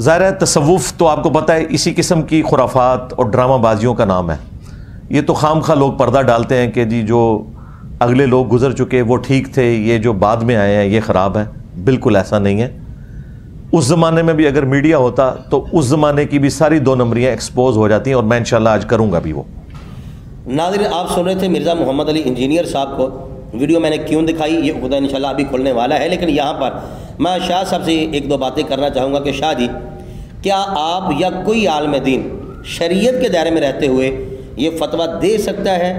ظاہر ہے تصوف تو آپ کو پتہ ہے اسی قسم کی خرافات اور ڈرامہ بازیوں کا نام ہے. یہ تو خام خواہ لوگ پردہ ڈالتے ہیں کہ جی جو اگلے لوگ گزر چکے وہ ٹھیک تھے، یہ جو بعد میں آئے ہیں یہ خراب ہیں. بالکل ایسا نہیں ہے. اس زمانے میں بھی اگر میڈیا ہوتا تو اس زمانے کی بھی ساری 2 نمبریاں ایکسپوز ہو جاتی ہیں، اور میں انشاءاللہ آج کروں گا بھی وہ. ناظرین آپ سن رہے تھے مرزا محمد علی انجینئر صاحب کو. ویڈیو میں نے کیوں دکھائی یہ خدا انشاءاللہ ابھی کھلنے والا ہے، لیکن یہاں پر میں شاہ صاحب سے 1-2 باتیں کرنا چاہوں گا کہ شاہ جی کیا آپ یا کوئی عالم دین شریعت کے دائرے میں رہتے ہوئے یہ فتویٰ دے سکتا ہے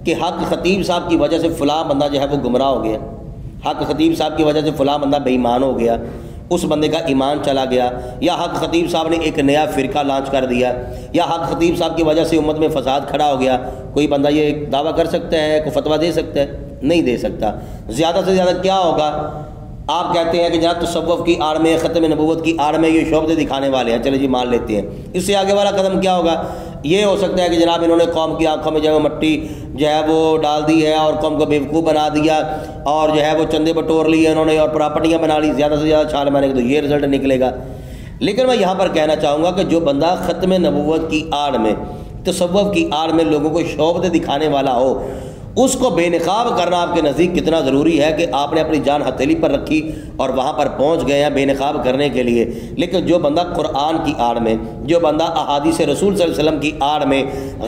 کہ حق خطیب صاحب کی وجہ سے فلاں بندہ جو ہے وہ گمراہ ہو گیا، حق خطیب صاحب کی وجہ سے فلاں بندہ بے ایمان ہو گیا، اس بندے کا ایمان چلا گیا، یا حق خطیب صاحب نے ایک نیا فرقہ لانچ کر دیا، یا حق خطیب صاحب کی وجہ سے امت میں فساد کھڑا ہو گیا؟ کوئی بندہ یہ دعویٰ کر سکتا ہے، کوئی فتویٰ دے سکتا ہے؟ نہیں دے سکتا. زیادہ سے زیادہ کیا ہوگا؟ آپ کہتے ہیں کہ جناب تصوف کی آڑ میں، ختم نبوت کی آڑ میں یہ شعبے دکھانے والے ہیں، چلے جی مان لیتے ہیں. اس سے آگے والا قدم کیا ہوگا؟ یہ ہو سکتا ہے کہ جناب انہوں نے قوم کی آنکھوں میں جو ہے وہ مٹی جو ہے وہ ڈال دی ہے اور قوم کو بیوقوف بنا دیا، اور جو ہے وہ چندے بٹور لیے انہوں نے اور پراپرٹیاں بنا لی، زیادہ سے زیادہ چھال مارنے کے تو یہ رزلٹ نکلے گا. لیکن میں یہاں پر کہنا چاہوں گا کہ جو بندہ ختم نبوت کی آڑ میں، تصوف کی آڑ میں لوگوں کو شعبے دکھانے والا ہو، اس کو بے نقاب کرنا آپ کے نزدیک کتنا ضروری ہے کہ آپ نے اپنی جان ہتھیلی پر رکھی اور وہاں پر پہنچ گئے ہیں بے نقاب کرنے کے لیے. لیکن جو بندہ قرآن کی آڑ میں، جو بندہ احادیث رسول صلی اللہ علیہ وسلم کی آڑ میں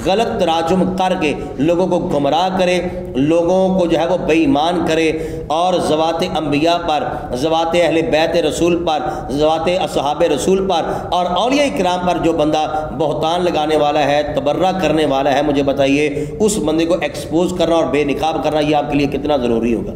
غلط تراجم کر کے لوگوں کو گمراہ کرے، لوگوں کو جو ہے وہ بے ایمان کرے، اور ذوات انبیاء پر، ذوات اہل بیت رسول پر، ذوات اصحاب رسول پر اور اولیاء کرام پر جو بندہ بہتان لگانے والا ہے، تبرہ کرنے والا ہے، مجھے بتائیے اس بندے کو ایکسپوز کرنا اور بے نقاب کرنا یہ آپ کے لیے کتنا ضروری ہوگا؟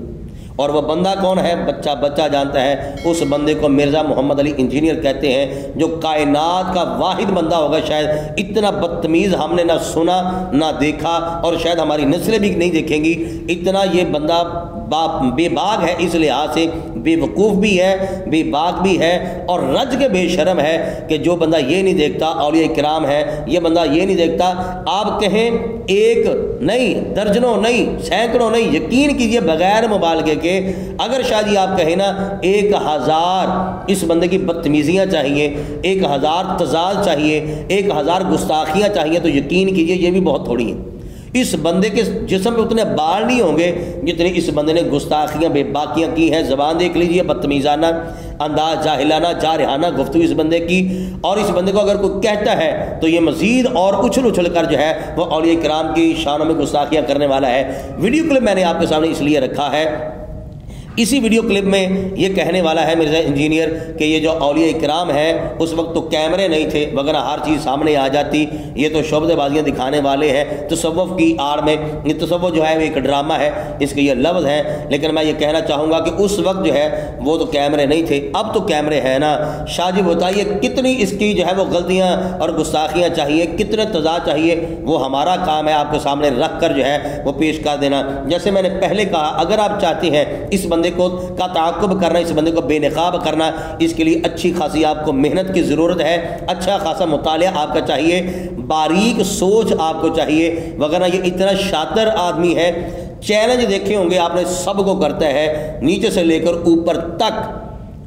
اور وہ بندہ کون ہے؟ بچہ جانتا ہے. اس بندے کو مرزا محمد علی انجینئر کہتے ہیں، جو کائنات کا واحد بندہ ہوگا. شاید اتنا بدتمیز ہم نے نہ سنا نہ دیکھا، اور شاید ہماری نسلیں بھی نہیں دیکھیں گی. اتنا یہ بندہ بے باک ہے، اس لحاظ سے بے وقوف بھی ہے، بے باک بھی ہے، اور رج کے بے شرم ہے کہ جو بندہ یہ نہیں دیکھتا، اولیاء کرام ہے، یہ بندہ یہ نہیں دیکھتا. آپ کہیں ایک نہیں، درجنوں نہیں، سینکڑوں نہیں، یقین کیجئے بغیر مبالغے کے اگر شاہ جی آپ کہیں نا 1000 اس بندے کی بدتمیزیاں چاہیے، 1000 تزاد چاہیے، 1000 گستاخیاں چاہیے، تو یقین کیجئے یہ بھی بہت تھوڑی ہیں. اس بندے کے جسم پہ اتنے بال نہیں ہوں گے جتنے اس بندے نے گستاخیاں بے باکیاں کی ہیں. زبان دیکھ لیجئے، بدتمیزانہ انداز، جاہلانہ جارحانہ گفتگو اس بندے کی. اور اس بندے کو اگر کوئی کہتا ہے تو یہ مزید اور اچھل کر جو ہے وہ اولیاء کرام کی شانوں میں گستاخیاں کرنے والا ہے. ویڈیو کلپ میں نے آپ کے سامنے اس لیے رکھا ہے، اسی ویڈیو کلپ میں یہ کہنے والا ہے مرزا انجینئر کہ یہ جو اولیاء کرام ہے، اس وقت تو کیمرے نہیں تھے وغیرہ ہر چیز سامنے آ جاتی، یہ تو شعبدے بازیاں دکھانے والے ہیں تصوف کی آڑ میں. یہ تصوف جو ہے وہ ایک ڈرامہ ہے، اس کے یہ لفظ ہیں. لیکن میں یہ کہنا چاہوں گا کہ اس وقت جو ہے وہ تو کیمرے نہیں تھے، اب تو کیمرے ہیں نا. شاہ جی بتائیے کتنی اس کی جو ہے وہ غلطیاں اور گستاخیاں چاہیے، کتنے تضاد چاہیے، وہ ہمارا کام ہے آپ کے سامنے رکھ کر جو ہے وہ پیش کر دینا. جیسے میں نے پہلے کہا، اگر آپ چاہتے ہیں اس بندے کو کا تعاقب کرنا، اس بندے کو بے نقاب کرنا، اس کے لیے اچھی خاصی آپ کو محنت کی ضرورت ہے، اچھا خاصا مطالعہ آپ کا چاہیے، باریک سوچ آپ کو چاہیے، وغیرہ یہ اتنا شاطر آدمی ہے. چیلنج دیکھے ہوں گے آپ نے، سب کو کرتا ہے نیچے سے لے کر اوپر تک.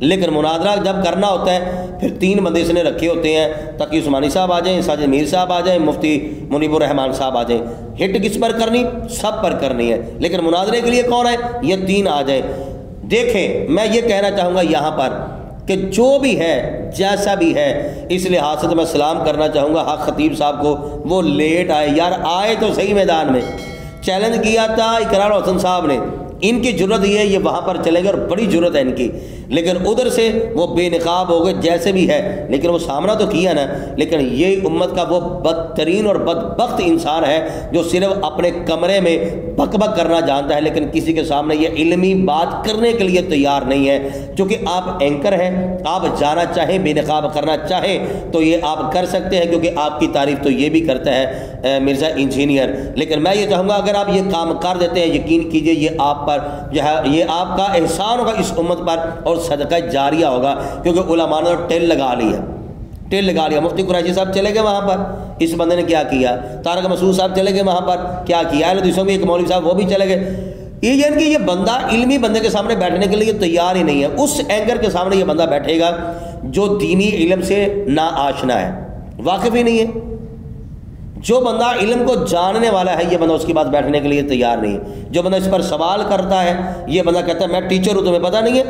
لیکن مناظرہ جب کرنا ہوتا ہے پھر 3 بندے اس نے رکھے ہوتے ہیں، تقی عثمانی صاحب آ جائیں، ساجد میر صاحب آ جائیں، مفتی منیب الرحمان صاحب آ جائیں. ہٹ کس پر کرنی؟ سب پر کرنی ہے. لیکن مناظرے کے لیے کون ہے؟ یہ 3 آ جائیں. دیکھیں میں یہ کہنا چاہوں گا یہاں پر کہ جو بھی ہے جیسا بھی ہے، اس لحاظ سے تو میں سلام کرنا چاہوں گا حق خطیب صاحب کو. وہ لیٹ آئے، یار آئے تو صحیح میدان میں. چیلنج کیا تھا اقرار حسن صاحب نے، ان کی جرت یہ ہے یہ وہاں پر چلے گئے اور بڑی جرت ہے ان کی. لیکن ادھر سے وہ بے نقاب ہو گئے جیسے بھی ہے، لیکن وہ سامنا تو کیا نا. لیکن یہ امت کا وہ بدترین اور بدبخت انسان ہے جو صرف اپنے کمرے میں بک بک کرنا جانتا ہے، لیکن کسی کے سامنے یہ علمی بات کرنے کے لیے تیار نہیں ہے. چونکہ آپ اینکر ہیں، آپ جانا چاہیں، بے نقاب کرنا چاہیں تو یہ آپ کر سکتے ہیں، کیونکہ آپ کی تعریف تو یہ بھی کرتا ہے مرزا انجینئر. لیکن میں یہ چاہوں گا اگر آپ یہ کام کر دیتے ہیں، یقین کیجئے یہ آپ پر جو ہے یہ آپ کا احسان ہوگا اس امت پر اور صدقہ جاریہ ہوگا. کیونکہ علماء نے ٹیل لگا لیا. مفتی قریشی صاحب چلے گئے وہاں پر، اس بندے نے کیا کیا. طارق مسعود صاحب چلے گئے وہاں پر، کیا کیا. اہل حدیثوں میں ایک مولوی صاحب وہ بھی چلے گئے. کہ یہ بندہ علمی بندے کے سامنے بیٹھنے کے لیے تیار ہی نہیں ہے. اس اینکر کے سامنے یہ بندہ بیٹھے گا جو دینی علم سے نا آشنا ہے, واقف ہی نہیں ہے. جو بندہ علم کو جاننے والا ہے یہ بندہ اس کے بعد بیٹھنے کے لیے تیار نہیں ہے. جو بندہ اس پر سوال کرتا ہے یہ بندہ کہتا ہے میں ٹیچر ہوں, تمہیں پتہ نہیں ہے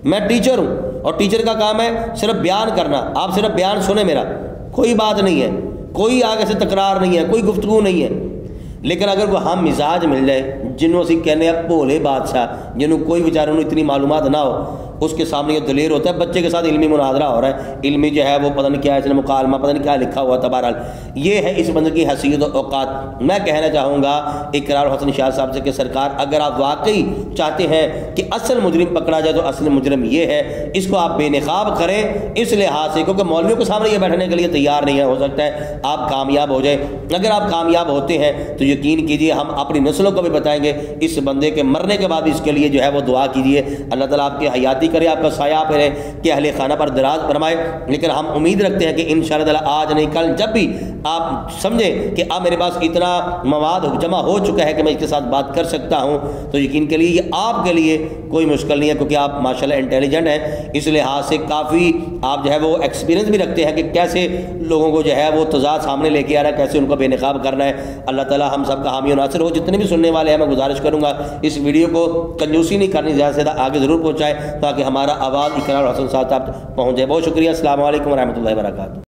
میں ٹیچر ہوں, اور ٹیچر کا کام ہے صرف بیان کرنا, آپ صرف بیان سنیں میرا, کوئی بات نہیں ہے, کوئی آگے سے تکرار نہیں ہے, کوئی گفتگو نہیں ہے. لیکن اگر وہ ہم مزاج مل جائے جنہوں سے کہنے ہیں بھولے بادشاہ, جنہوں کوئی بیچاروں نے اتنی معلومات نہ ہو, اس کے سامنے یہ دلیر ہوتا ہے. بچے کے ساتھ علمی مناظرہ ہو رہا ہے, علمی جو ہے وہ پتہ نہیں کیا ہے, اس نے مکالمہ پتہ نہیں کیا لکھا ہوا. بہرحال یہ ہے اس بندے کی حیثیت و اوقات. میں کہنا چاہوں گا اقرار الحسن شاہ صاحب سے کہ سرکار اگر آپ واقعی چاہتے ہیں کہ اصل مجرم پکڑا جائے تو اصل مجرم یہ ہے, اس کو آپ بے نقاب کریں اس لحاظ سے, کیونکہ مولویوں کے سامنے یہ بیٹھنے کے لیے تیار نہیں ہے. ہو سکتا ہے آپ کامیاب ہو جائیں. اگر آپ کامیاب ہوتے ہیں تو یقین کیجئے ہم اپنی نسلوں کو بھی بتائیں گے. اس بندے کے مرنے کے بعد اس کے لیے جو ہے وہ دعا کیجئے, اللہ تعالیٰ آپ کی حیاتی کرے, آپ کا سایہ پھیرے, کہ اہل خانہ پر دراز فرمائے. لیکن ہم امید رکھتے ہیں کہ انشاءاللہ تعالیٰ آج نہیں کل جب بھی آپ سمجھیں کہ اب میرے پاس اتنا مواد جمع ہو چکا ہے کہ میں اس کے ساتھ بات کر سکتا ہوں, تو یقین کے لیے یہ آپ کے لیے کوئی مشکل نہیں ہے, کیونکہ آپ ماشاءاللہ انٹیلیجنٹ ہیں. اس لحاظ سے کافی آپ جو ہے وہ ایکسپیرینس بھی رکھتے ہیں کہ کیسے لوگوں کو جو ہے وہ تضاد سامنے لے کے آ رہا ہے, کیسے ان کو بے نقاب کرنا ہے. اللہ تعالیٰ ہم سب کا حامی و ناصر ہو. جتنے بھی سننے والے ہیں میں گزارش کروں گا اس ویڈیو کو کنجوسی نہیں کرنی, زیادہ سے زیادہ آگے ضرور پہنچائیں تاکہ ہمارا آواز اقرار الحسن صاحب تک پہنچ جائے. بہت شکریہ. السلام علیکم ورحمۃ اللہ وبرکاتہ.